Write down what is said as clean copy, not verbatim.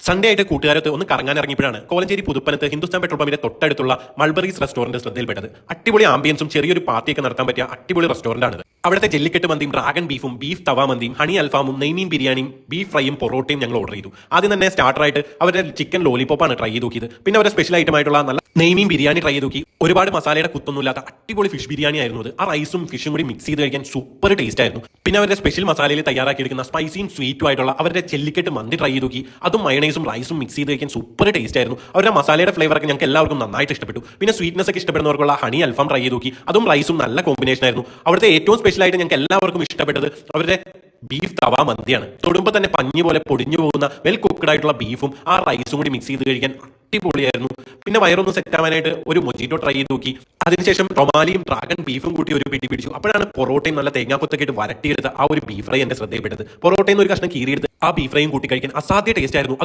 Sunday ആയിട്ട് കൂട്ടുകാരത്ത് ഒന്ന് കറങ്ങാൻ ഇറങ്ങിയപ്പോഴാണ് കോലഞ്ചേരി പുതുപ്പനത്ത് ഹിന്ദുസ്ഥാൻ പെട്രോൾ പമ്പിന്റെ തൊട്ടടുത്തുള്ള മൾബറീസ് റെസ്റ്റോറന്റ് ശ്രദ്ധയിൽപ്പെട്ടത്. അടിപൊളി ആംബിയൻസും ചെറിയൊരു പാർട്ടിയൊക്കെ നടത്താൻ പറ്റിയ അടിപൊളി റെസ്റ്റോറന്റ് ആണ്. അവിടുത്തെ ജെല്ലിക്കെട്ട് മന്തിയും ഡ്രാഗൺ ബീഫും ബീഫ് തവ മന്തിയും ഹണി അൽഫാമും നെയ്മീൻ ബിരിയാണിയും ബീഫ് ഫ്രൈയും പൊറോട്ടയും ഞങ്ങൾ ഓർഡർ ചെയ്തു. ആദ്യം തന്നെ സ്റ്റാർട്ടറായിട്ട് അവരുടെ ചിക്കൻ ലോലിപോപ്പാണ് ട്രൈ ചെയ്ത് നോക്കിയത്. പിന്നെ അവരുടെ സ്പെഷ്യൽ ഐറ്റമായിട്ടുള്ള നല്ല നെയ്മീൻ ബിരിയാണി ട്രൈ ചെയ്ത് നോക്കി. ഒരുപാട് മസാലയുടെ കുത്തൊന്നുമില്ലാത്ത അടിപൊളി ഫിഷ് ബിരിയാണി ആയിരുന്നു അത്. ആ റൈസും ഫിഷും കൂടി മിക്സ് ചെയ്ത് കഴിക്കാൻ സൂപ്പർ ടേസ്റ്റ് ആയിരുന്നു. പിന്നെ അവരുടെ സ്പെഷ്യൽ മസാലയിൽ തയ്യാറാക്കിയെടുക്കുന്ന സ്പൈസിയും സ്വീറ്റും ആയിട്ടുള്ള അവരുടെ ജെല്ലിക്കെട്ട് മന്തി ട്രൈ ചെയ്ത് നോക്കി. അതും മയണൈസും റൈസും മിക്സ് ചെയ്ത് കഴിക്കാൻ സൂപ്പർ ടേസ്റ്റ് ആയിരുന്നു. അവരുടെ മസാലയുടെ ഫ്ലേവർ ഒക്കെ ഞങ്ങൾക്ക് എല്ലാവർക്കും നന്നായിട്ട് ഇഷ്ടപ്പെട്ടു. പിന്നെ സ്വീറ്റ്നസ് ഒക്കെ ഇഷ്ടപ്പെടുന്നവർക്കുള്ള ഹണി അൽഫാം ട്രൈ ചെയ്ത് നോക്കി. അതും റൈസും നല്ല കോമ്പിനേഷൻ ആയിരുന്നു. അവിടുത്തെ ഏറ്റവും സ്പെഷ്യൽ ആയിട്ട് ഞങ്ങൾക്ക് എല്ലാവർക്കും ഇഷ്ടപ്പെട്ടത് അവരുടെ ബീഫ് തവ മന്തിയാണ്. തൊടുമ്പോൾ തന്നെ പഞ്ഞി പോലെ പൊടിഞ്ഞു പോകുന്ന വെൽ കുക്ക്ഡ് ആയിട്ടുള്ള ബീഫും ആ റൈസും കൂടി മിക്സ് ചെയ്ത് കഴിക്കാൻ അടിപൊളിയായിരുന്നു. പിന്നെ വയറൊന്ന് സെറ്റ് ആവാനായിട്ട് ഒരു മൊജിറ്റോ ട്രൈ ചെയ്ത് നോക്കി. അതിനുശേഷം ടൊമാലിയും ഡ്രാഗൺ ബീഫും കൂട്ടി ഒരു പിടി പിടിച്ചു. അപ്പോഴാണ് പൊറോട്ടയും നല്ല തേങ്ങാക്കൊത്തൊക്കെ ഇട്ട് വരട്ടിയെടുത്ത് ആ ഒരു ബീഫ് ഫ്രൈ എന്റെ ശ്രദ്ധയിൽപ്പെട്ടത്. പൊറോട്ടയിൽ നിന്ന് ഒരു കഷ്ണം കീറിയെടുത്ത് ആ ബീഫ് ഫ്രൈയും കൂട്ടി കഴിക്കാൻ അസാധ്യ ടേസ്റ്റ് ആയിരുന്നു.